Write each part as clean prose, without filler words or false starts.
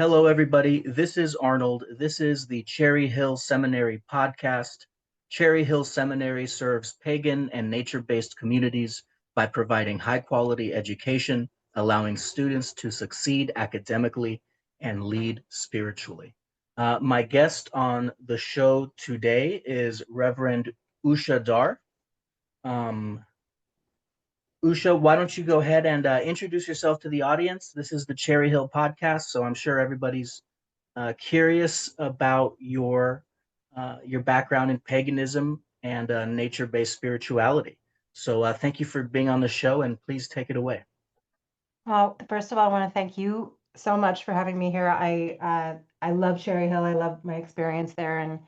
Hello, everybody. This is Arnold. This is the Cherry Hill Seminary podcast. Cherry Hill Seminary serves pagan and nature-based communities by providing high-quality education, allowing students to succeed academically and lead spiritually. My guest on the show today is Reverend Usha Dhar. Um, Usha, why don't you go ahead and introduce yourself to the audience? This is the Cherry Hill podcast, so I'm sure everybody's curious about your background in paganism and nature-based spirituality. So thank you for being on the show, and please take it away. Well, first of all, I want to thank you so much for having me here. I love Cherry Hill. I love my experience there, and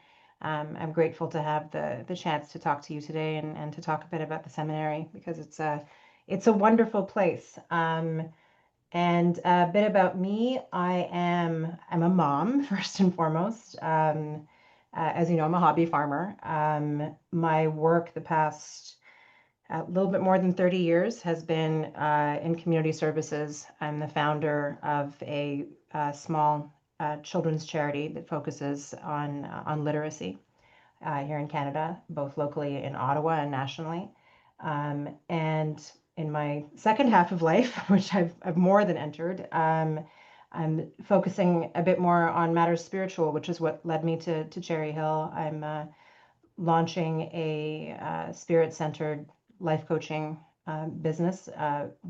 I'm grateful to have the chance to talk to you today and to talk a bit about the seminary because it's a wonderful place. And a bit about me, I'm a mom first and foremost. As you know, I'm a hobby farmer. My work the past a little bit more than 30 years has been in community services. I'm the founder of a small children's charity that focuses on literacy here in Canada, both locally in Ottawa and nationally. And in my second half of life, which I've more than entered, I'm focusing a bit more on matters spiritual, which is what led me to Cherry Hill. I'm launching a spirit-centered life coaching business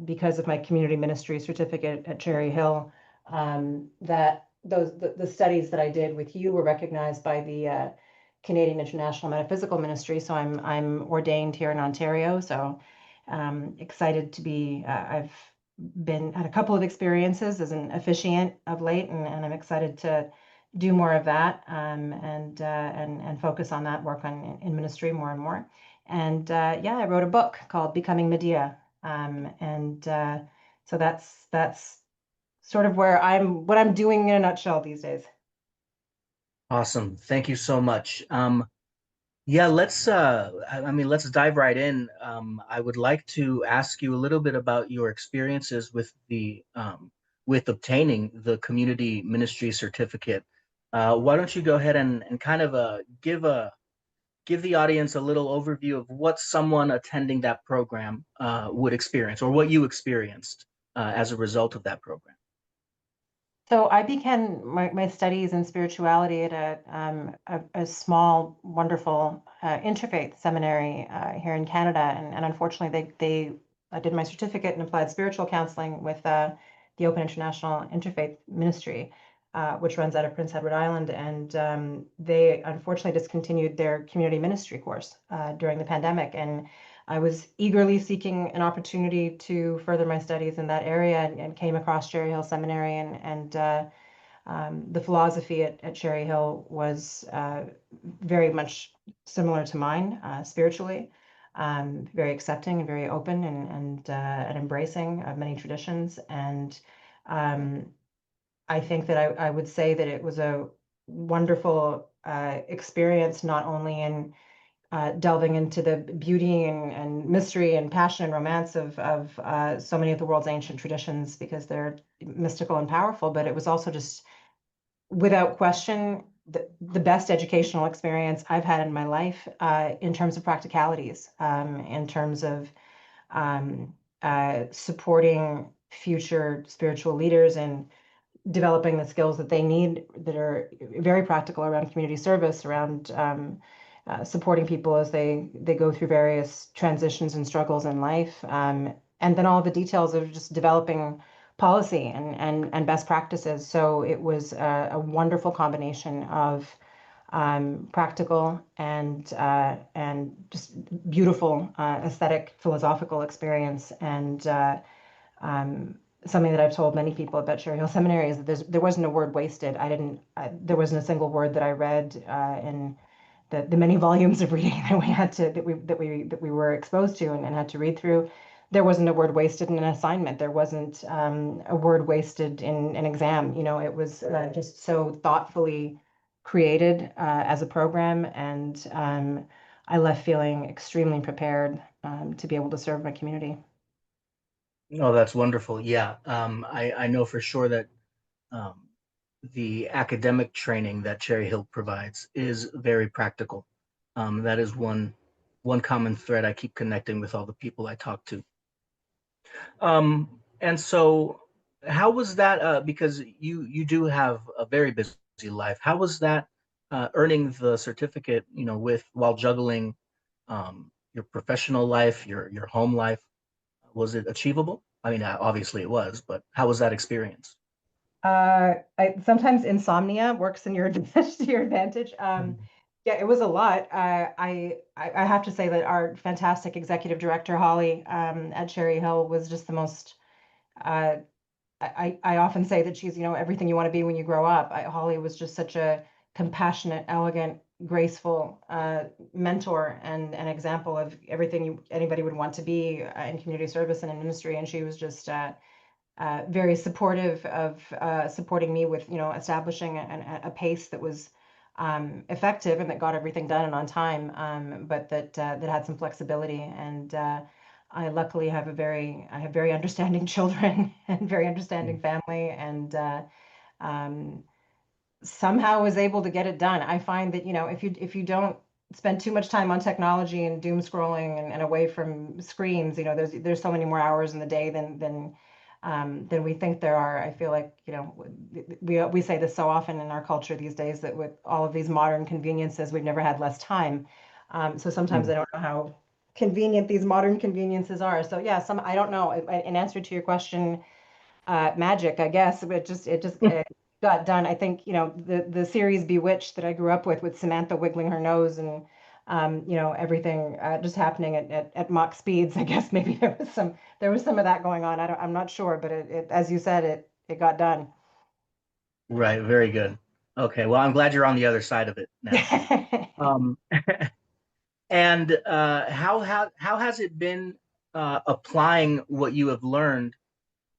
because of my community ministry certificate at Cherry Hill. That the studies that I did with you were recognized by the Canadian International Metaphysical Ministry. So I'm ordained here in Ontario. So excited to be. I've been had a couple of experiences as an officiant of late, and I'm excited to do more of that and focus on that work in ministry more and more. And yeah, I wrote a book called Becoming Medea, and so that's sort of what I'm doing in a nutshell these days. Awesome. Thank you so much. Yeah, let's dive right in. I would like to ask you a little bit about your experiences with the with obtaining the community ministry certificate. Why don't you go ahead and kind of give the audience a little overview of what someone attending that program would experience or what you experienced as a result of that program? So I began my studies in spirituality at a small, wonderful interfaith seminary here in Canada, and unfortunately I did my certificate in applied spiritual counseling with the Open International Interfaith Ministry, which runs out of Prince Edward Island, and they unfortunately discontinued their community ministry course during the pandemic, and I was eagerly seeking an opportunity to further my studies in that area and came across Cherry Hill Seminary and the philosophy at Cherry Hill was very much similar to mine spiritually, very accepting and very open and embracing of many traditions. And um, I think that I would say that it was a wonderful experience, not only in delving into the beauty and mystery and passion and romance of so many of the world's ancient traditions because they're mystical and powerful, but it was also just without question the best educational experience I've had in my life in terms of practicalities, in terms of um, supporting future spiritual leaders and developing the skills that they need that are very practical around community service, around supporting people as they go through various transitions and struggles in life, and then all the details of just developing policy and best practices. So it was a wonderful combination of practical and just beautiful aesthetic philosophical experience and um, something that I've told many people about Cherry Hill Seminary is that there wasn't a word wasted. There wasn't a single word that I read in the many volumes of reading that we had to that we were exposed to and had to read through. There wasn't a word wasted in an assignment. There wasn't a word wasted in an exam. You know, it was just so thoughtfully created as a program, and I left feeling extremely prepared to be able to serve my community. Oh, that's wonderful. Yeah, I know for sure that um, the academic training that Cherry Hill provides is very practical. That is one common thread I keep connecting with all the people I talk to. And so, how was that? Because you do have a very busy life. How was that earning the certificate? With while juggling your professional life, your home life. Was it achievable? I mean, obviously it was, but how was that experience? Sometimes insomnia works in your to your advantage. Mhm. Yeah, it was a lot. I have to say that our fantastic executive director Holly at Cherry Hill was just the most. Uh, I often say that she's everything you want to be when you grow up. Holly was just such a compassionate, elegant, graceful mentor and an example of everything anybody would want to be in community service and in ministry. And she was just very supportive of supporting me with establishing a pace that was effective and that got everything done and on time, but that had some flexibility. And I luckily I have very understanding children and very understanding family, and um, somehow was able to get it done. I find that, if you don't spend too much time on technology and doom scrolling and away from screens, there's so many more hours in the day than we think there are. I feel like, we say this so often in our culture these days that with all of these modern conveniences, we've never had less time. So sometimes Mm. I don't know how convenient these modern conveniences are. So yeah, I don't know. In answer to your question, magic, I guess. It got done. I think, the series Bewitched that I grew up with Samantha wiggling her nose and everything just happening at Mach speeds. I guess maybe there was some of that going on. I'm not sure, but it as you said, it got done. Right, very good. Okay, well, I'm glad you're on the other side of it now. Um, and how has it been applying what you have learned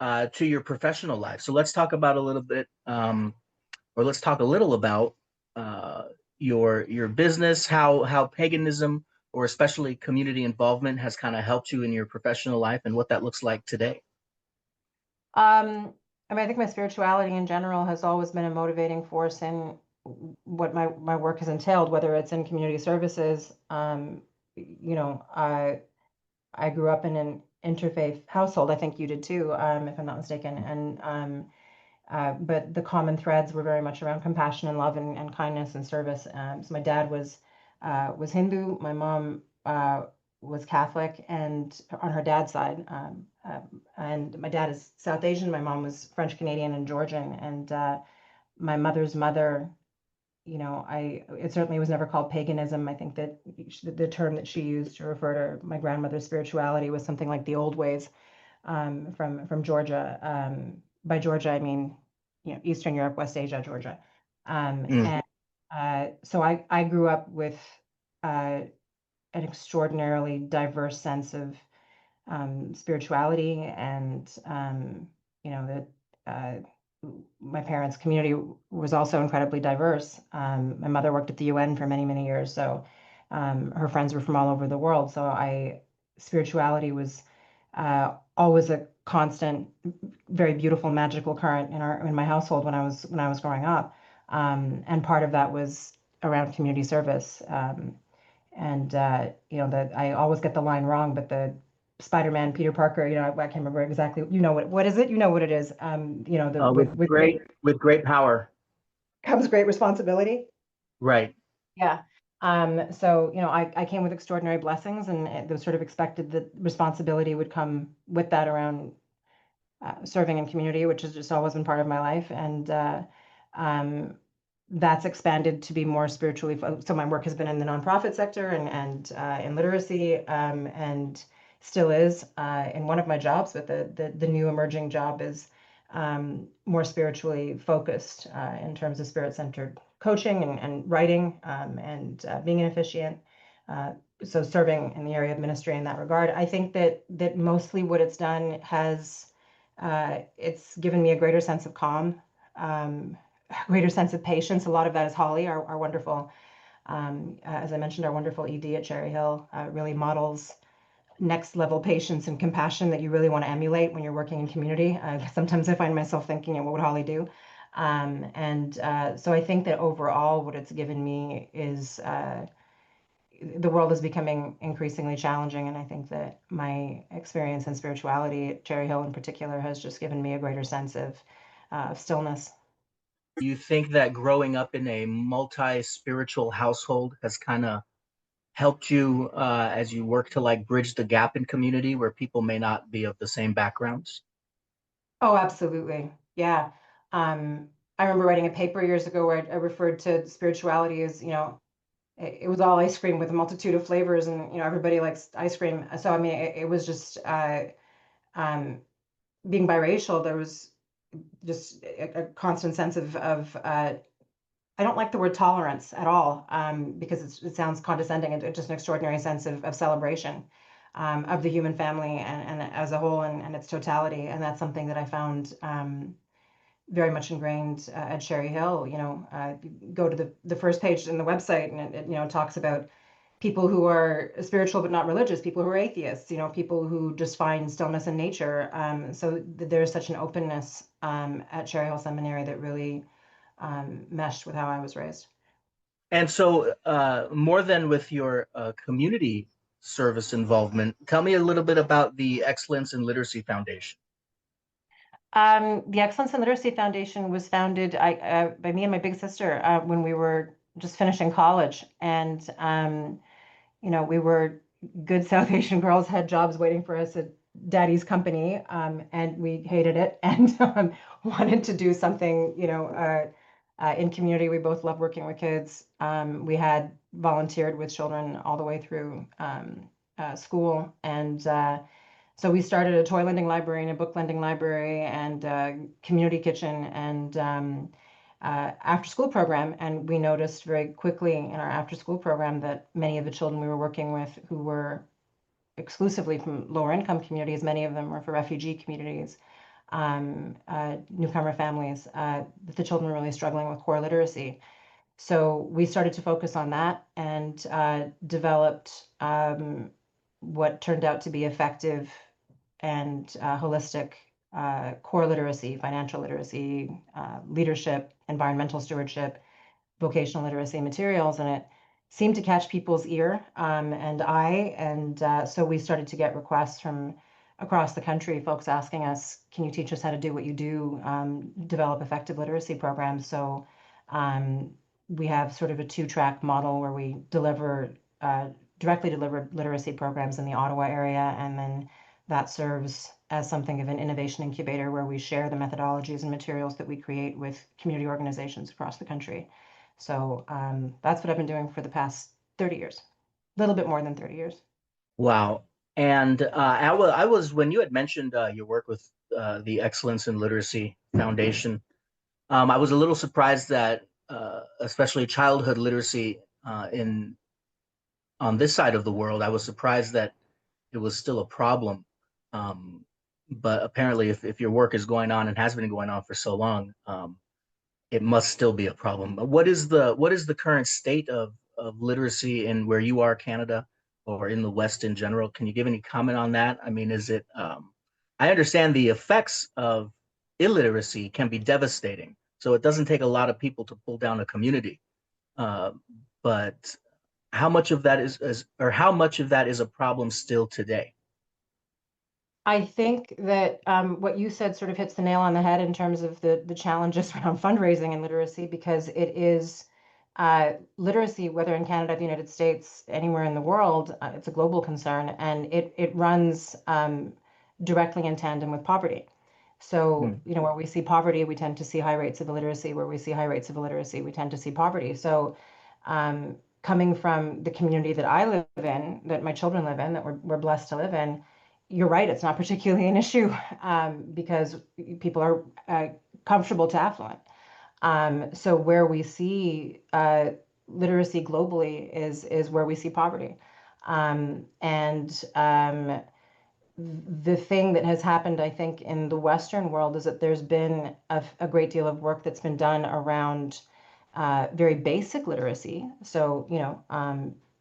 to your professional life? So let's talk about a little bit, or let's talk a little about uh, your business, how paganism or especially community involvement has kind of helped you in your professional life, and what that looks like today. I mean, I think my spirituality in general has always been a motivating force in what my work has entailed, whether it's in community services. I grew up in an interfaith household. I think you did too, if I'm not mistaken. And but the common threads were very much around compassion and love and kindness and service. So my dad was Hindu. My mom was Catholic, and on her dad's side, and my dad is South Asian. My mom was French Canadian and Georgian, and my mother's mother. It certainly was never called paganism. I think that the term that she used to refer to my grandmother's spirituality was something like the old ways, from Georgia. By Georgia, I mean, Eastern Europe, West Asia, Georgia. Mm. And so I grew up with an extraordinarily diverse sense of spirituality, and that my parents' community was also incredibly diverse. My mother worked at the UN for many, many years, so her friends were from all over the world. So spirituality was always a constant, very beautiful, magical current in my household when I was growing up, and part of that was around community service. And that I always get the line wrong, but the Spider-Man Peter Parker, I can't remember exactly. What is it? You know what it is. The with great With great power, comes great responsibility. right? Yeah. So, I came with extraordinary blessings, and it was sort of expected that responsibility would come with that around serving in community, which has just always been part of my life. And um, that's expanded to be more spiritually. So my work has been in the nonprofit sector and in literacy, and still is in one of my jobs, but the new emerging job is more spiritually focused in terms of spirit-centered coaching and writing, and being an officiant. So serving in the area of ministry in that regard. I think that mostly what it's done it's given me a greater sense of calm, a greater sense of patience. A lot of that is Holly, our wonderful, as I mentioned, our wonderful ED at Cherry Hill, really models next level patience and compassion that you really want to emulate when you're working in community. Sometimes I find myself thinking, what would Holly do? So I think that overall, what it's given me is the world is becoming increasingly challenging, and I think that my experience in spirituality at Cherry Hill in particular has just given me a greater sense of stillness. You think that growing up in a multi-spiritual household has kind of helped you as you work to like bridge the gap in community where people may not be of the same backgrounds? Oh, absolutely. Yeah. I remember writing a paper years ago where I referred to spirituality as, it was all ice cream with a multitude of flavors, and everybody likes ice cream. So I mean, it was just um, being biracial. There was just a constant sense of I don't like the word tolerance at all, because it sounds condescending, and just an extraordinary sense of celebration of the human family and as a whole, and its totality. And that's something that I found very much ingrained at Cherry Hill. You go to the first page in the website, and it talks about people who are spiritual but not religious, people who are atheists, people who just find stillness in nature. So there's such an openness at Cherry Hill Seminary that really meshed with how I was raised. And so, more than with your community service involvement, tell me a little bit about the Excellence in Literacy Foundation. The Excellence in Literacy Foundation was founded by me and my big sister when we were just finishing college. And we were good South Asian girls, had jobs waiting for us at daddy's company, and we hated it and wanted to do something, in community. We both love working with kids. We had volunteered with children all the way through school. And so we started a toy lending library and a book lending library and a community kitchen and after school program. And we noticed very quickly in our after school program that many of the children we were working with, who were exclusively from lower income communities, many of them were for refugee communities, newcomer families, that the children were really struggling with core literacy. So we started to focus on that and developed what turned out to be effective and holistic core literacy, financial literacy, leadership, environmental stewardship, vocational literacy materials. And it seemed to catch people's ear and eye. And so we started to get requests from across the country, folks asking us, can you teach us how to do what you do, develop effective literacy programs? So we have sort of a two-track model where we directly deliver literacy programs in the Ottawa area, and then that serves as something of an innovation incubator where we share the methodologies and materials that we create with community organizations across the country. So that's what I've been doing for the past 30 years, a little bit more than 30 years. Wow. And I was, when you had mentioned your work with the Excellence in Literacy Foundation, I was a little surprised that, especially childhood literacy in on this side of the world, I was surprised that it was still a problem. Um, but apparently, if your work is going on and has been going on for so long, it must still be a problem. What is the current state of literacy in where you are, Canada, or in the West in general? Can you give any comment on that? I mean, is it? I understand the effects of illiteracy can be devastating, so it doesn't take a lot of people to pull down a community. Uh, but how much of that or how much of that is a problem still today? I think that what you said sort of hits the nail on the head in terms of the challenges around fundraising and literacy, because it is literacy, whether in Canada, the United States, anywhere in the world, it's a global concern, and it runs directly in tandem with poverty. So, Hmm. where we see poverty, we tend to see high rates of illiteracy. Where we see high rates of illiteracy, we tend to see poverty. So, coming from the community that I live in, that my children live in, that we're blessed to live in, you're right, it's not particularly an issue because people are comfortable to affluent. So where we see literacy globally is where we see poverty. And the thing that has happened, I think, in the Western world is that there's been a great deal of work that's been done around very basic literacy. So,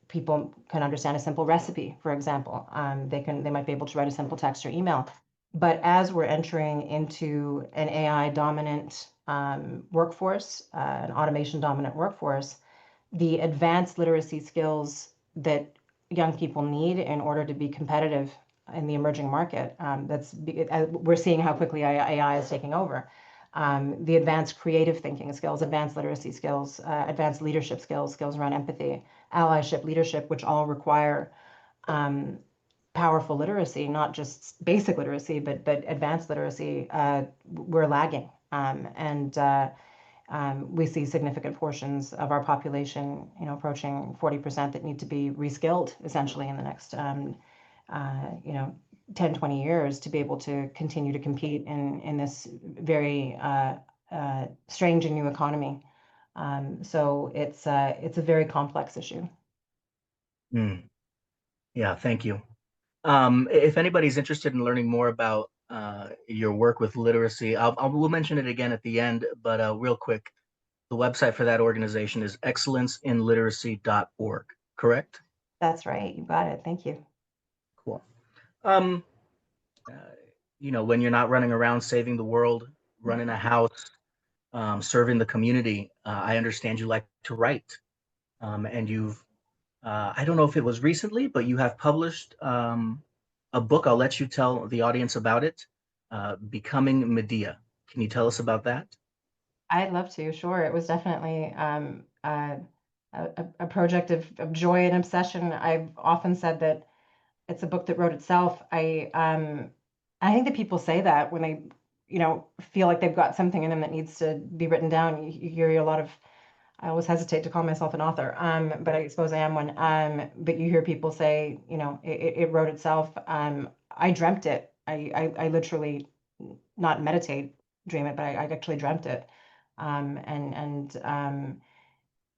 people can understand a simple recipe, for example. They might be able to write a simple text or email. But as we're entering into an AI dominant workforce, an automation dominant workforce, the advanced literacy skills that young people need in order to be competitive in the emerging market. We're seeing how quickly AI is taking over. The advanced creative thinking skills, advanced literacy skills, advanced leadership skills, skills around empathy, allyship, leadership, which all require powerful literacy, not just basic literacy, but advanced literacy. We're lagging, and we see significant portions of our population, approaching 40% that need to be reskilled essentially in the next, 10, 20 years to be able to continue to compete in this very strange and new economy. So it's a very complex issue. Mm. Yeah, thank you. If anybody's interested in learning more about your work with literacy, we'll mention it again at the end, but real quick, the website for that organization is excellenceinliteracy.org, correct? That's right. You got it. Thank you. Cool. Um, uh, when you're not running around saving the world, running a house, serving the community, I understand you like to write. And I don't know if it was recently, but you have published a book. I'll let you tell the audience about it, Becoming Medea. Can you tell us about that? I'd love to. Sure. It was definitely a project of joy and obsession. I've often said that it's a book that wrote itself. I think that people say that when they, feel like they've got something in them that needs to be written down. You hear a lot of, I always hesitate to call myself an author, but I suppose I am one. But you hear people say, it wrote itself. I dreamt it. I literally not meditate, dream it, but I actually dreamt it. And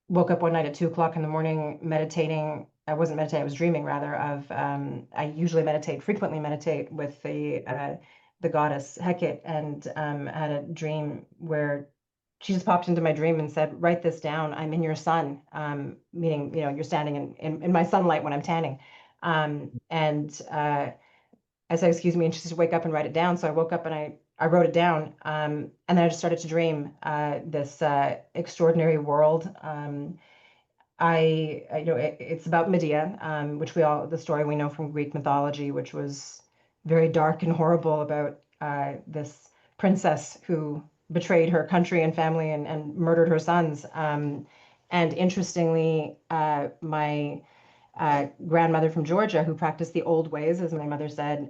woke up one night at 2 o'clock in the morning meditating. I wasn't meditating, I was dreaming rather of, I usually meditate, frequently meditate with the goddess Hecate, and had a dream where she just popped into my dream and said, write this down. I'm in your sun, meaning, you're standing in my sunlight when I'm tanning. And I said, excuse me, and she said, wake up and write it down. So I woke up and I wrote it down. And then I just started to dream this extraordinary world. It's about Medea, which the story we know from Greek mythology, which was very dark and horrible about this princess who betrayed her country and family and murdered her sons. And interestingly, my grandmother from Georgia, who practiced the old ways, as my mother said,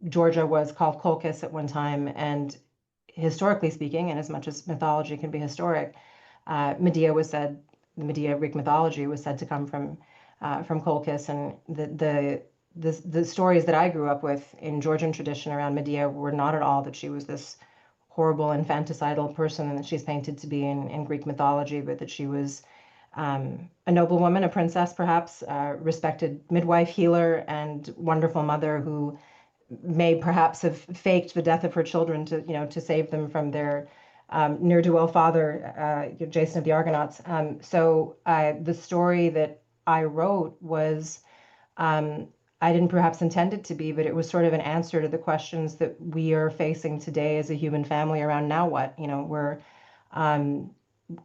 Georgia was called Colchis at one time, and historically speaking, and as much as mythology can be historic, Medea was said, the Medea Greek mythology was said to come from Colchis, and the stories that I grew up with in Georgian tradition around Medea were not at all that she was this horrible infanticidal person that she's painted to be in Greek mythology, but that she was a noblewoman, a princess perhaps, respected midwife, healer, and wonderful mother who may perhaps have faked the death of her children to save them from their ne'er-do-well father, Jason of the Argonauts. So the story that I wrote was, I didn't perhaps intend it to be, but it was sort of an answer to the questions that we are facing today as a human family around now what. We're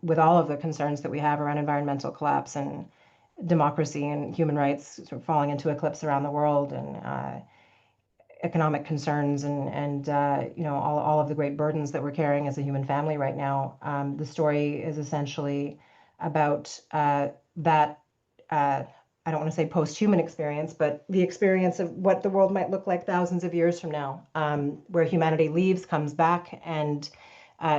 with all of the concerns that we have around environmental collapse and democracy and human rights sort of falling into eclipse around the world, and economic concerns, and all of the great burdens that we're carrying as a human family right now. The story is essentially about that. I don't want to say post-human experience, but the experience of what the world might look like thousands of years from now, where humanity leaves, comes back, and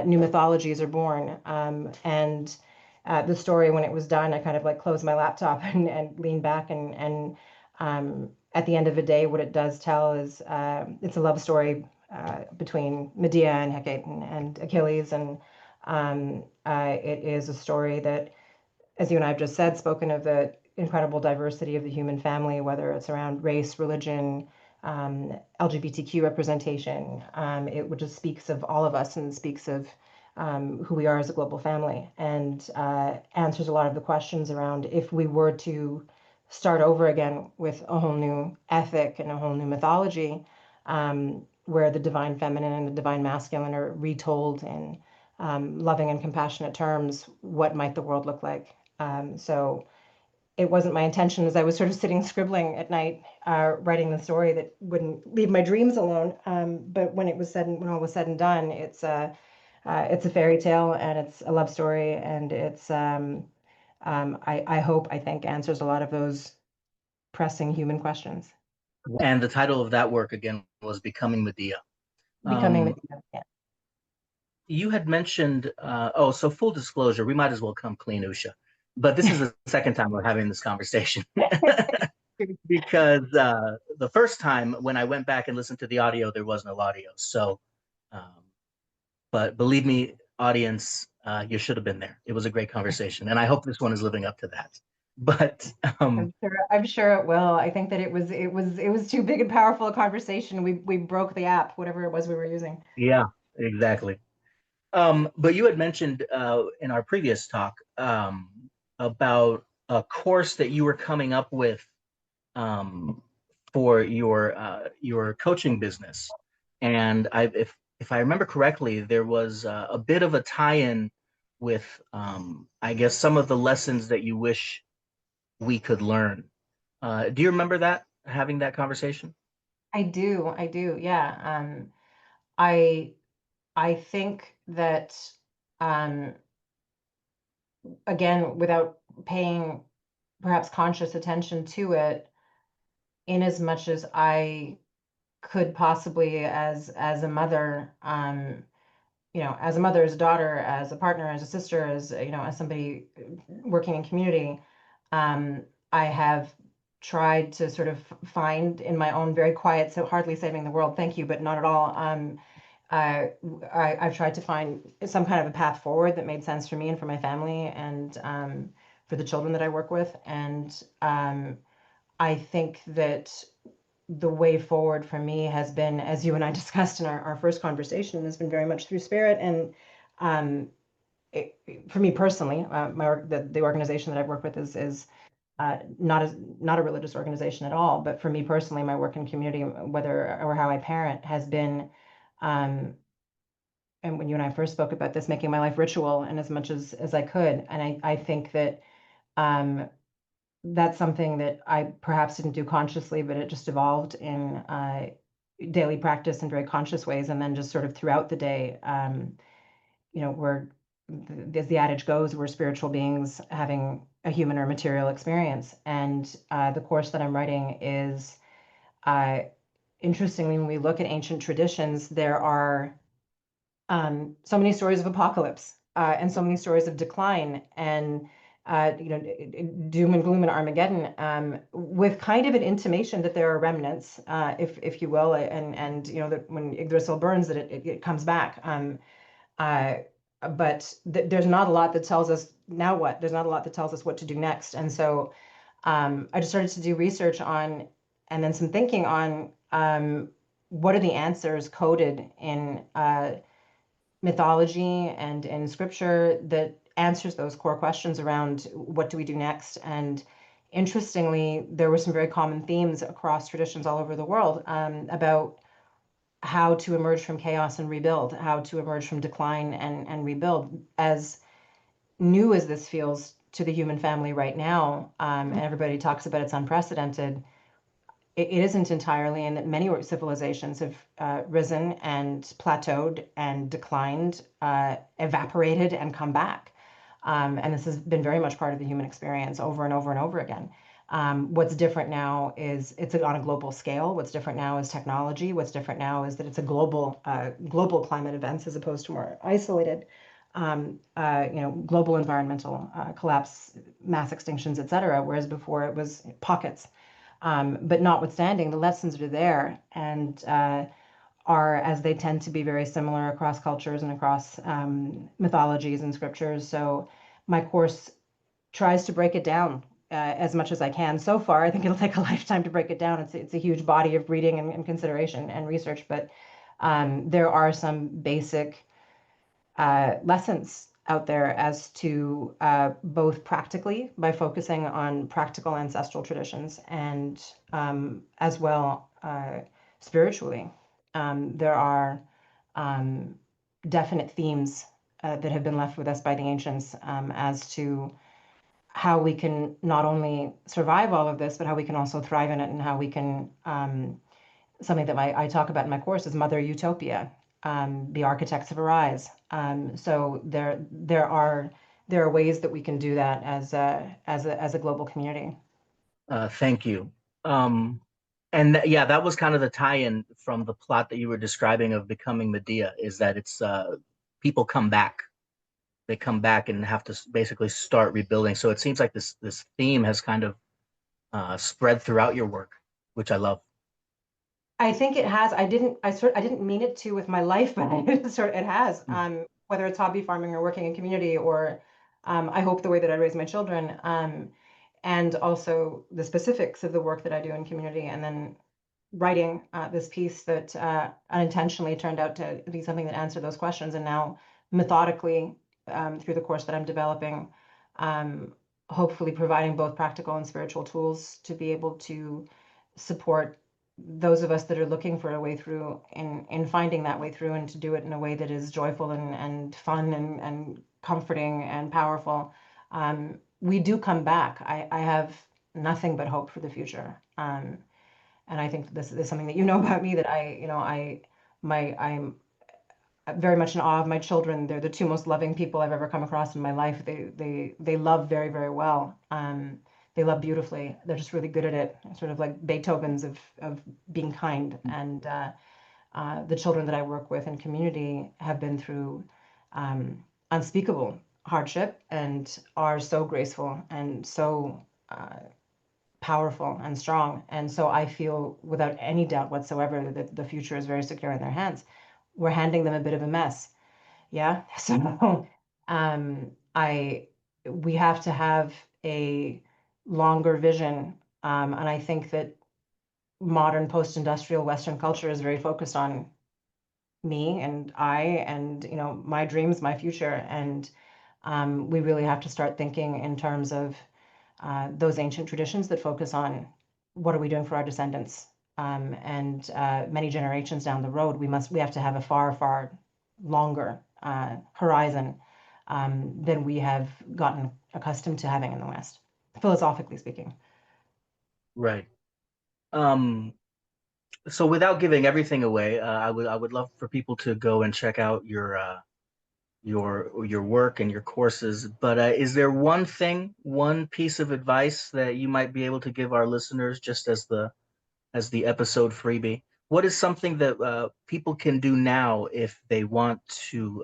new mythologies are born. And the story, when it was done, I kind of like closed my laptop and leaned back, and at the end of the day, what it does tell is it's a love story between Medea and Hecate and Achilles, and it is a story that, as you and I have just said, spoken of the incredible diversity of the human family, whether it's around race, religion, LGBTQ representation. It just speaks of all of us and speaks of who we are as a global family, and answers a lot of the questions around if we were to start over again with a whole new ethic and a whole new mythology, where the divine feminine and the divine masculine are retold in loving and compassionate terms. What might the world look like? So it wasn't my intention, as I was sort of sitting scribbling at night, writing the story, that wouldn't leave my dreams alone. But when when all was said and done, it's a fairy tale, and it's a love story, and I hope, I think, answers a lot of those pressing human questions. And the title of that work again was Becoming Medea. Becoming Um, Medea. Yeah. you had mentioned, so full disclosure, we might as well come clean, Usha. But this is the second time we're having this conversation. Because the first time when I went back and listened to the audio, there was no audio. So, um, but believe me, audience, you should have been there. It was a great conversation, and I hope this one is living up to that. But I'm sure it will. I think that it was too big and powerful a conversation. We broke the app, whatever it was we were using. yeah, exactly. But you had mentioned in our previous talk about a course that you were coming up with um, for your coaching business, and if I remember correctly, there was a bit of a tie-in with I guess some of the lessons that you wish we could learn. Do you remember that having that conversation? I do, yeah. I I think that um, again, without paying perhaps conscious attention to it, in as much as I could possibly, as a mother, as a mother, as a daughter, as a partner, as a sister, as as somebody working in community, um, I have tried to sort of find in my own very quiet, so hardly saving the world, thank you, but not at all. I, I've tried to find some kind of a path forward that made sense for me and for my family, and for the children that I work with. And I think that the way forward for me has been, as you and I discussed in our first conversation, has been very much through spirit. And um, for me personally, the organization that I've worked with is not a religious organization at all. But for me personally, my work in community, whether or how I parent, has been, um, and when you and I first spoke about this, making my life ritual and as much as I could. And I think that um, that's something that I perhaps didn't do consciously, but it just evolved in daily practice in very conscious ways. And then just sort of throughout the day, we're, as the adage goes, we're spiritual beings having a human or material experience. And the course that I'm writing is, uh, interestingly, when we look at ancient traditions, there are so many stories of apocalypse, and so many stories of decline, and doom and gloom and Armageddon, with kind of an intimation that there are remnants, if you will, and that when Yggdrasil burns, that it comes back. Uh, but there's not a lot that tells us now what. There's not a lot that tells us what to do next. And so I just started to do research on, and then some thinking on, what are the answers coded in mythology and in scripture that answers those core questions around what do we do next. And interestingly, there were some very common themes across traditions all over the world, about how to emerge from chaos and rebuild, how to emerge from decline and rebuild. As new as this feels to the human family right now, and everybody talks about it's unprecedented, it isn't entirely, and that many civilizations have risen and plateaued and declined, evaporated and come back. And this has been very much part of the human experience over and over and over again. What's different now is it's on a global scale. What's different now is technology. What's different now is that it's a global climate events as opposed to more isolated, global environmental collapse, mass extinctions, et cetera. Whereas before it was pockets. But notwithstanding, the lessons are there, and are, as they tend to be, very similar across cultures and across mythologies and scriptures. So my course tries to break it down as much as I can. So far, I think it'll take a lifetime to break it down. It's a huge body of reading and consideration and research, but there are some basic lessons out there as to, both practically by focusing on practical ancestral traditions, and as well spiritually. There are definite themes that have been left with us by the ancients as to how we can not only survive all of this, but how we can also thrive in it, and how we can, something that I talk about in my course is Mother Utopia, the architects of arise. So there are ways that we can do that as a global community. Thank you. Yeah, that was kind of the tie-in from the plot that you were describing of becoming Medea, is that it's people come back. They come back and have to basically start rebuilding. So it seems like this theme has kind of spread throughout your work, which I love. I think it has. I didn't mean it to with my life, but it has. Whether it's hobby farming or working in community, or I hope the way that I raise my children, and also the specifics of the work that I do in community, and then writing this piece that unintentionally turned out to be something that answered those questions, and now methodically through the course that I'm developing, hopefully providing both practical and spiritual tools to be able to support those of us that are looking for a way through in finding that way through, and to do it in a way that is joyful and fun and comforting and powerful. We do come back. I have nothing but hope for the future. And I think this is something that you know about me, that I'm very much in awe of my children. They're the two most loving people I've ever come across in my life. They love very, very well. They love beautifully. They're just really good at it. Sort of like Beethovens of being kind. And the children that I work with in community have been through unspeakable hardship and are so graceful and so powerful and strong. And so I feel without any doubt whatsoever that the future is very secure in their hands. We're handing them a bit of a mess. Yeah. So I we have to have a longer vision. And I think that modern post-industrial Western culture is very focused on me and my dreams, my future. And we really have to start thinking in terms of those ancient traditions that focus on what are we doing for our descendants, and many generations down the road. We have to have a far, far longer horizon than we have gotten accustomed to having in the West, philosophically speaking. Right. Um, so without giving everything away, I would love for people to go and check out your work and your courses. But is there one thing, one piece of advice that you might be able to give our listeners, just as the episode freebie? What is something that people can do now if they want to?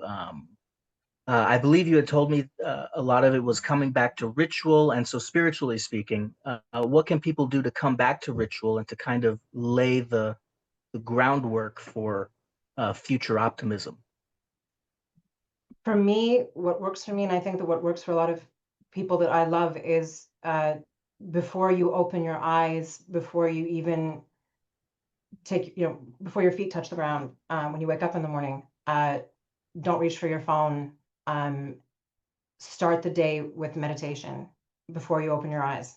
I believe you had told me a lot of it was coming back to ritual, and so spiritually speaking, what can people do to come back to ritual and to kind of lay the groundwork for future optimism? For me, what works for me, and I think that what works for a lot of people that I love, is before you open your eyes, before you even before your feet touch the ground, when you wake up in the morning, don't reach for your phone. Start the day with meditation before you open your eyes.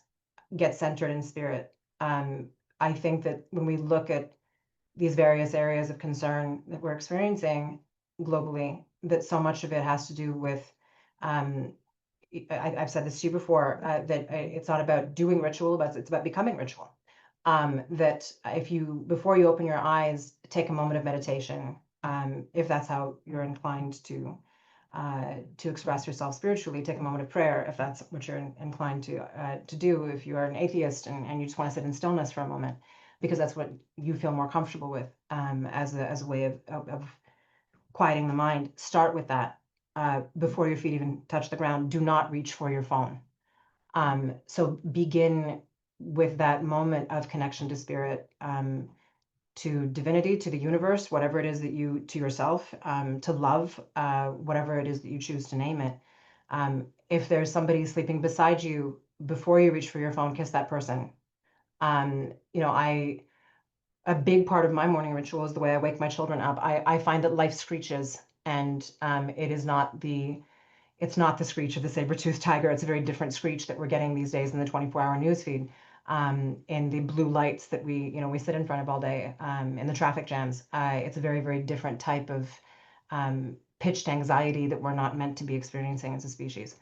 Get centered in spirit. I think that when we look at these various areas of concern that we're experiencing globally, that so much of it has to do with, I've said this to you before, that it's not about doing ritual, but it's about becoming ritual. That before you open your eyes, take a moment of meditation, if that's how you're inclined to express yourself spiritually. Take a moment of prayer if that's what you're inclined to do. If you are an atheist and you just want to sit in stillness for a moment, because that's what you feel more comfortable with, as a way of quieting the mind. Start with that before your feet even touch the ground. Do not reach for your phone. So begin with that moment of connection to spirit, to divinity, to the universe, whatever it is to yourself, to love, whatever it is that you choose to name it. If there's somebody sleeping beside you, before you reach for your phone, kiss that person. A big part of my morning ritual is the way I wake my children up. I find that life screeches, and it's not the screech of the saber-toothed tiger. It's a very different screech that we're getting these days in the 24-hour news feed. in the blue lights that we sit in front of all day, in the traffic jams. It's a very, very different type of pitched anxiety that we're not meant to be experiencing as a species.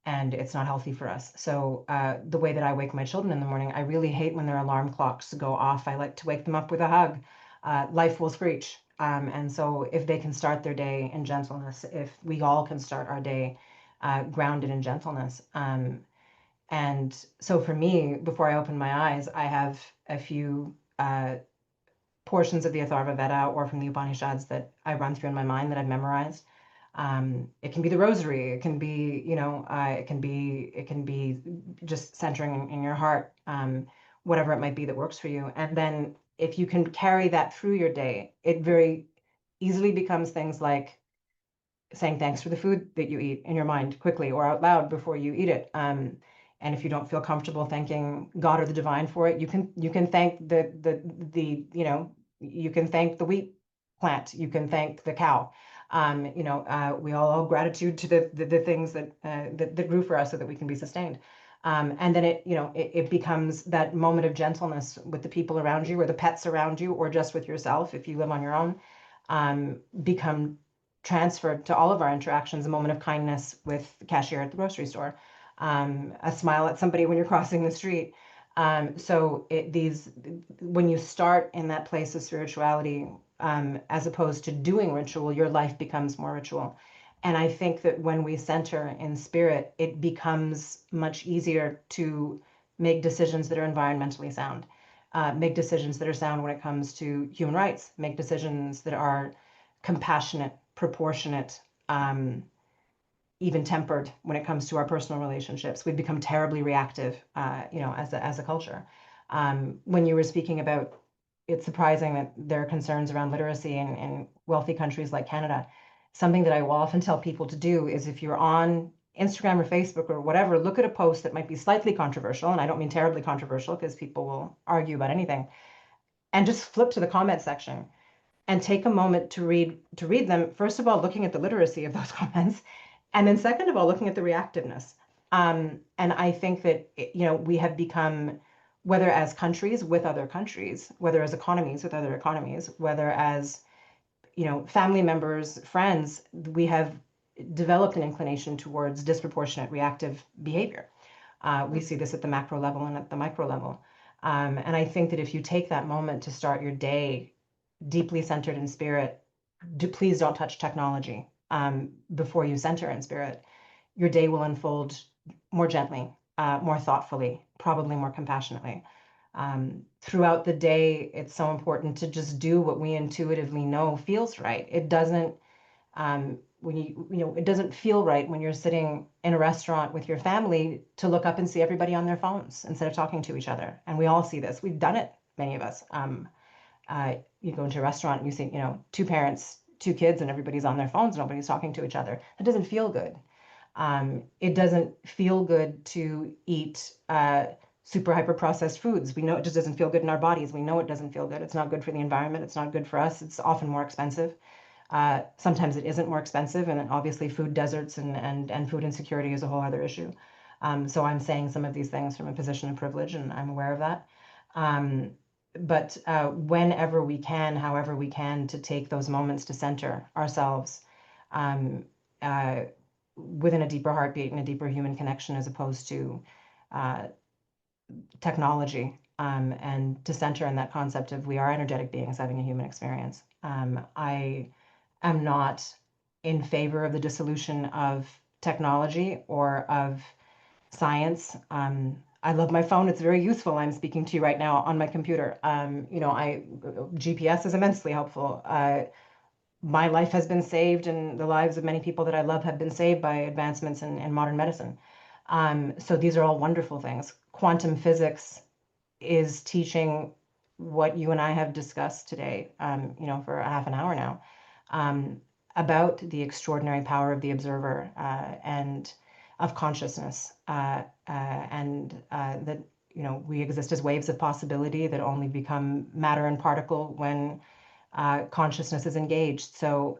And it's not healthy for us. So the way that I wake my children in the morning, I really hate when their alarm clocks go off. I like to wake them up with a hug. Life will screech. And so if they can start their day in gentleness, if we all can start our day grounded in gentleness. And so for me, before I open my eyes, I have a few portions of the Atharva Veda or from the Upanishads that I run through in my mind that I've memorized. It can be the rosary. It can be, it can be just centering in your heart, whatever it might be that works for you. And then if you can carry that through your day, it very easily becomes things like saying thanks for the food that you eat in your mind quickly or out loud before you eat it. And if you don't feel comfortable thanking God or the divine for it, you can thank you can thank the wheat plant, you can thank the cow. We all owe gratitude to the things that grew for us so that we can be sustained. And then it becomes that moment of gentleness with the people around you or the pets around you or just with yourself if you live on your own, become transferred to all of our interactions, a moment of kindness with the cashier at the grocery store, a smile at somebody when you're crossing the street. When you start in that place of spirituality, as opposed to doing ritual, your life becomes more ritual. And I think that when we center in spirit, it becomes much easier to make decisions that are environmentally sound, make decisions that are sound when it comes to human rights, make decisions that are compassionate, proportionate, even tempered when it comes to our personal relationships. We've become terribly reactive, as a culture. When you were speaking about, it's surprising that there are concerns around literacy in wealthy countries like Canada. Something that I will often tell people to do is if you're on Instagram or Facebook or whatever, look at a post that might be slightly controversial, and I don't mean terribly controversial because people will argue about anything, and just flip to the comment section and take a moment to read them. First of all, looking at the literacy of those comments, and then second of all, looking at the reactiveness. And I think that we have become, whether as countries with other countries, whether as economies with other economies, whether as family members, friends, we have developed an inclination towards disproportionate reactive behavior. We see this at the macro level and at the micro level. And I think that if you take that moment to start your day deeply centered in spirit, please don't touch technology before you center in spirit. Your day will unfold more gently, more thoughtfully, probably more compassionately. Throughout the day, it's so important to just do what we intuitively know feels right. It doesn't it doesn't feel right when you're sitting in a restaurant with your family to look up and see everybody on their phones instead of talking to each other. And we all see this. We've done it, many of us. You go into a restaurant and you see, two parents, two kids, and everybody's on their phones. Nobody's talking to each other. It doesn't feel good. It doesn't feel good to eat super hyper processed foods. We know it just doesn't feel good in our bodies. We know it doesn't feel good. It's not good for the environment. It's not good for us. It's often more expensive. Sometimes it isn't more expensive, and obviously food deserts and food insecurity is a whole other issue. So I'm saying some of these things from a position of privilege, and I'm aware of that. But whenever we can, however we can, to take those moments to center ourselves within a deeper heartbeat and a deeper human connection as opposed to technology, and to center in that concept of we are energetic beings having a human experience. I am not in favor of the dissolution of technology or of science. I love my phone. It's very useful. I'm speaking to you right now on my computer. GPS is immensely helpful. My life has been saved, and the lives of many people that I love have been saved by advancements in modern medicine. So these are all wonderful things. Quantum physics is teaching what you and I have discussed today, for a half an hour now, about the extraordinary power of the observer and of consciousness, and that we exist as waves of possibility that only become matter and particle when consciousness is engaged. So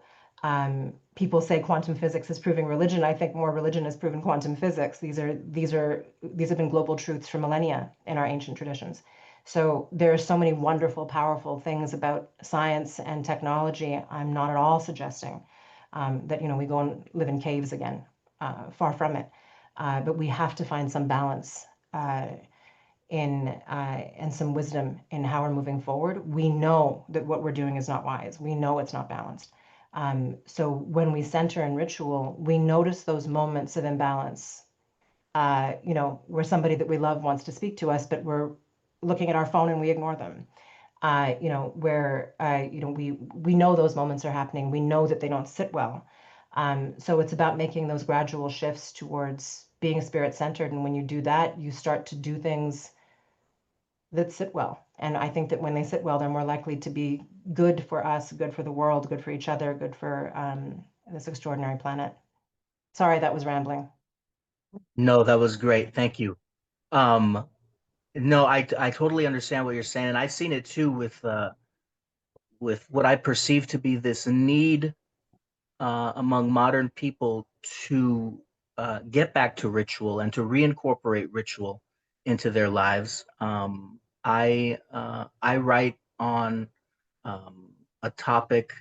People say quantum physics is proving religion. I think more religion has proven quantum physics. These have been global truths for millennia in our ancient traditions. So there are so many wonderful, powerful things about science and technology. I'm not at all suggesting that we go and live in caves again. Far from it. But we have to find some balance in and some wisdom in how we're moving forward. We know that what we're doing is not wise. We know it's not balanced. So when we center in ritual, we notice those moments of imbalance. Where somebody that we love wants to speak to us, but we're looking at our phone and we ignore them. Where we know those moments are happening. We know that they don't sit well. So it's about making those gradual shifts towards being spirit centered. And when you do that, you start to do things that sit well. And I think that when they sit well, they're more likely to be good for us, good for the world, good for each other, good for this extraordinary planet. Sorry, that was rambling. No, that was great. Thank you. Um, no, I totally understand what you're saying, and I've seen it too with what I perceive to be this need among modern people to get back to ritual and to reincorporate ritual into their lives. I write on a topic,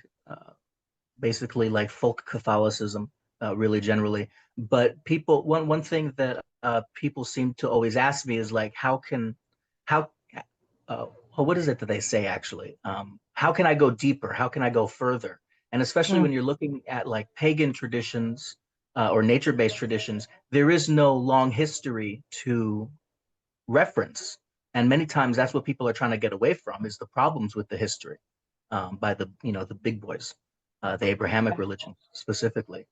basically like folk Catholicism, really generally. But one thing that people seem to always ask me is like, how well, what is it that they say actually? How can I go deeper? How can I go further? And especially when Mm, you're looking at like pagan traditions or nature-based traditions, there is no long history to reference. And many times that's what people are trying to get away from is the problems with the history by the big boys, the Abrahamic religion specifically.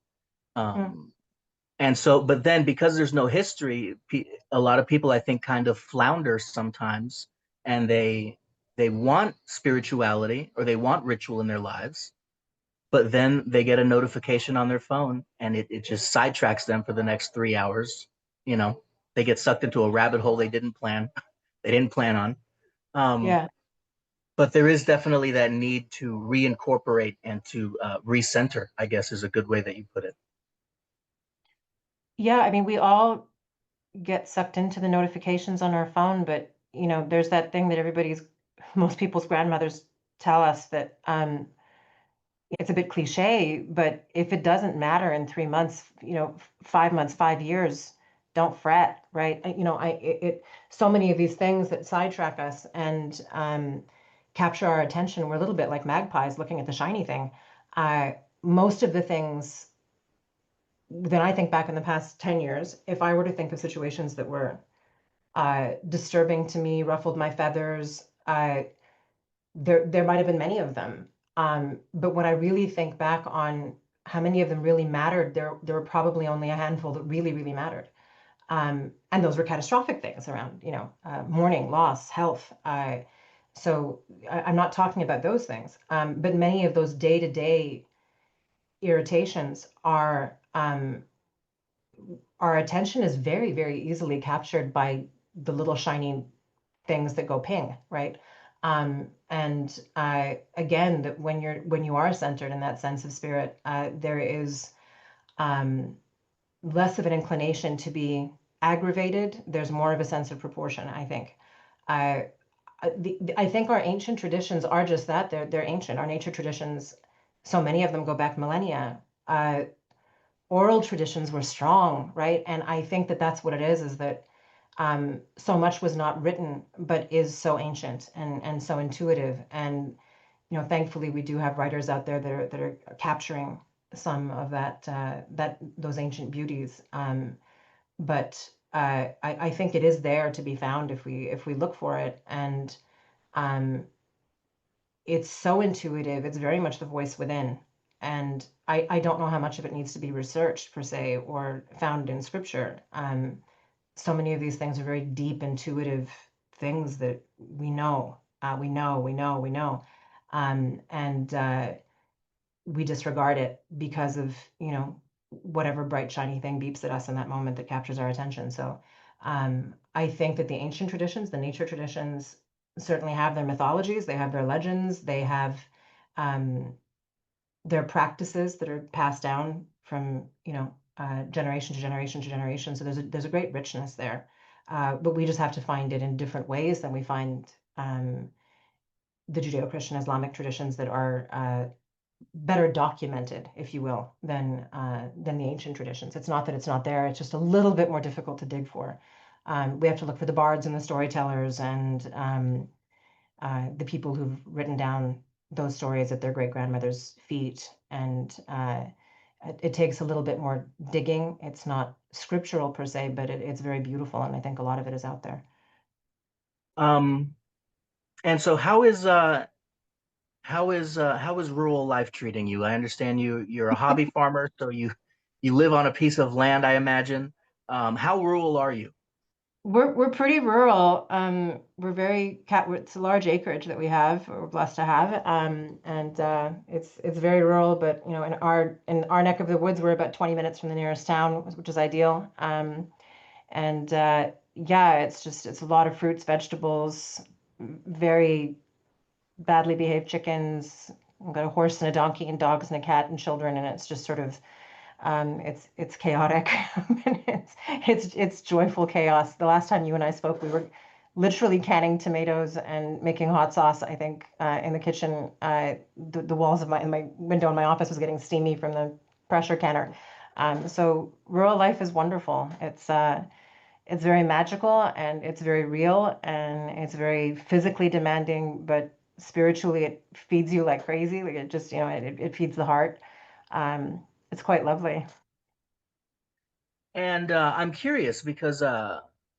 mm, Um, and so, but then because there's no history, a lot of people I think kind of flounder sometimes, and they want spirituality or they want ritual in their lives, but then they get a notification on their phone and it just sidetracks them for the next 3 hours. You know, they get sucked into a rabbit hole they didn't plan on. Um, yeah. but there is definitely that need to reincorporate and to recenter, I guess is a good way that you put it. Yeah, I mean, we all get sucked into the notifications on our phone, but there's that thing that most people's grandmothers tell us that it's a bit cliche, but if it doesn't matter in 3 months, 5 months, 5 years, don't fret, right? So many of these things that sidetrack us and capture our attention, we're a little bit like magpies looking at the shiny thing. Most of the things that I think back in the past 10 years, if I were to think of situations that were disturbing to me, ruffled my feathers, there might have been many of them. But when I really think back on how many of them really mattered, there were probably only a handful that really, really mattered. And those were catastrophic things around, mourning, loss, health. So I'm not talking about those things. But many of those day-to-day irritations are our attention is very, very easily captured by the little shiny things that go ping, right? And again, that when you are centered in that sense of spirit, there is less of an inclination to be aggravated. There's more of a sense of proportion, I think. I I think our ancient traditions are just that. They're ancient. Our nature traditions, so many of them go back millennia. Oral traditions were strong, right? And I think that that's what it is that so much was not written, but is so ancient and so intuitive. And thankfully, we do have writers out there that are capturing some of that those ancient beauties. But I think it is there to be found if we look for it. And um, it's so intuitive. It's very much the voice within. And I don't know how much of it needs to be researched per se or found in scripture. So many of these things are very deep, intuitive things that we know. And we disregard it because of, whatever bright, shiny thing beeps at us in that moment that captures our attention. So I think that the ancient traditions, the nature traditions, certainly have their mythologies, they have their legends, they have um, they're practices that are passed down from, generation to generation to generation. So there's a great richness there. But we just have to find it in different ways than we find the Judeo-Christian Islamic traditions that are better documented, if you will, than the ancient traditions. It's not that it's not there, it's just a little bit more difficult to dig for. We have to look for the bards and the storytellers and the people who've written down those stories at their great grandmother's feet. And it takes a little bit more digging. It's not scriptural per se, but it's very beautiful. And I think a lot of it is out there. And so how is rural life treating you? I understand you're a hobby farmer, so you live on a piece of land, I imagine. How rural are you? We're pretty rural. We're very it's a large acreage that we have, or we're blessed to have. And it's very rural, but in our neck of the woods, we're about 20 minutes from the nearest town, which is ideal. And yeah, it's a lot of fruits, vegetables, very badly behaved chickens. I've got a horse and a donkey and dogs and a cat and children, and it's just sort of it's chaotic. It's joyful chaos. The last time you and I spoke, we were literally canning tomatoes and making hot sauce. I think in the kitchen, the walls of my window in my office was getting steamy from the pressure canner. So rural life is wonderful. It's very magical and it's very real and it's very physically demanding, but spiritually it feeds you like crazy. Like it just, it feeds the heart. It's quite lovely. And I'm curious because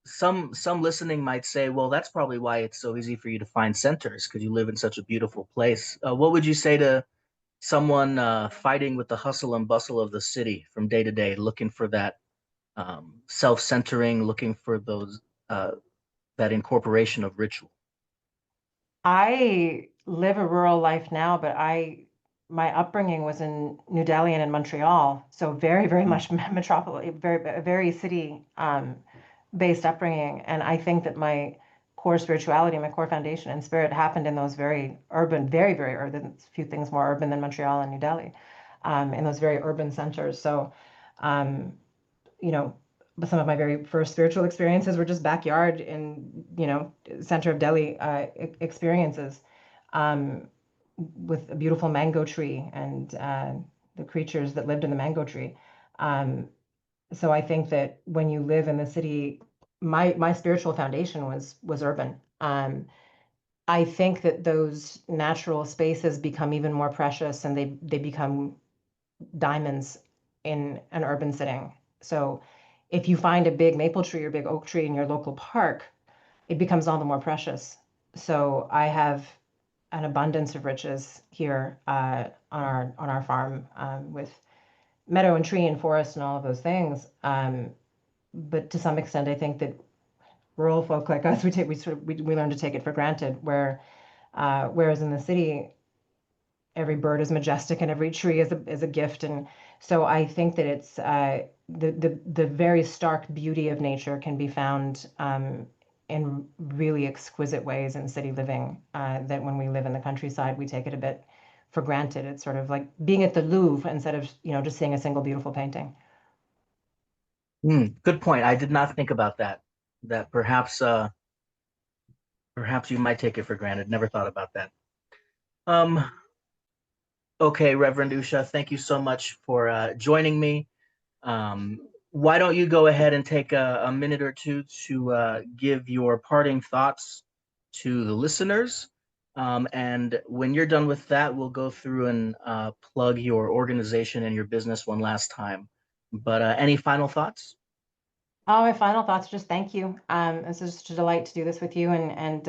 some listening might say, well, that's probably why it's so easy for you to find centers because you live in such a beautiful place. What would you say to someone fighting with the hustle and bustle of the city from day to day, looking for that self-centering, looking for those that incorporation of ritual? I live a rural life now, but my upbringing was in New Delhi and in Montreal, so very, very much metropolis, very city based upbringing. And I think that my core spirituality, my core foundation and spirit happened in those very urban, very, very urban, a few things more urban than Montreal and New Delhi, in those very urban centers. So, um, you know, but some of my very first spiritual experiences were just backyard in, center of Delhi experiences um, with a beautiful mango tree and the creatures that lived in the mango tree. Um, so I think that when you live in the city, my spiritual foundation was urban. I think that those natural spaces become even more precious and they become diamonds in an urban setting. So if you find a big maple tree or big oak tree in your local park, it becomes all the more precious. So I have an abundance of riches here on our farm with meadow and tree and forest and all of those things. But to some extent, I think that rural folk like us, we learn to take it for granted. Whereas in the city, every bird is majestic and every tree is a gift. And so I think that it's the very stark beauty of nature can be found in really exquisite ways in city living that when we live in the countryside, we take it a bit for granted. It's sort of like being at the Louvre instead of, just seeing a single beautiful painting. Good point. I did not think about that. That perhaps you might take it for granted. Never thought about that. Um, okay, Reverend Usha, thank you so much for joining me. Why don't you go ahead and take a minute or two to give your parting thoughts to the listeners? And when you're done with that, we'll go through and plug your organization and your business one last time. But any final thoughts? Oh, my final thoughts, just thank you. It's just a delight to do this with you, and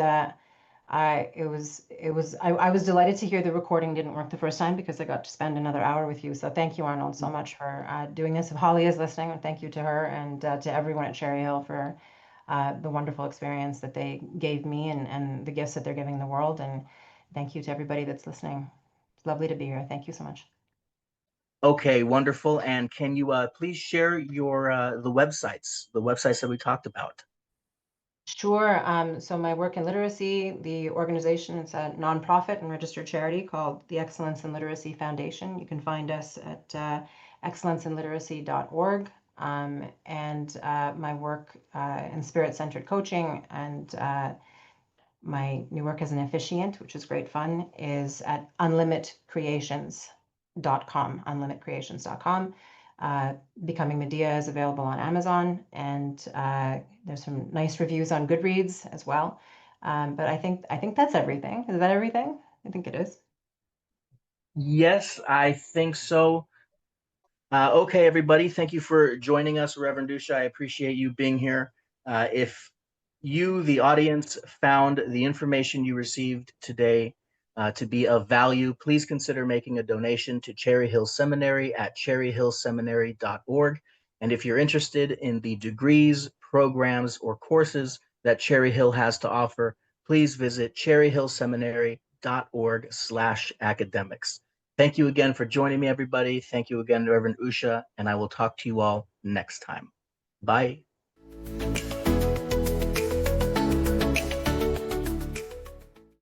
I was delighted to hear the recording didn't work the first time because I got to spend another hour with you. So thank you, Arnold, so much for doing this. If Holly is listening, and thank you to her and to everyone at Cherry Hill for the wonderful experience that they gave me and the gifts that they're giving the world. And thank you to everybody that's listening. It's lovely to be here. Thank you so much. Okay, wonderful. And can you please share your the websites that we talked about? Sure. So my work in literacy, the organization, it's a nonprofit and registered charity called the Excellence in Literacy Foundation. You can find us at excellenceinliteracy.org. And my work in spirit-centered coaching and my new work as an officiant, which is great fun, is at unlimitcreations.com. Becoming Medea is available on Amazon, and there's some nice reviews on Goodreads as well. But I think that's everything. Is that everything? I think it is. Yes, I think so. Okay, everybody, thank you for joining us, Reverend Usha. I appreciate you being here. If you, the audience, found the information you received today to be of value, please consider making a donation to Cherry Hill Seminary at cherryhillseminary.org. And if you're interested in the degrees, programs, or courses that Cherry Hill has to offer, please visit cherryhillseminary.org/academics. Thank you again for joining me, everybody. Thank you again, Reverend Usha, and I will talk to you all next time. Bye.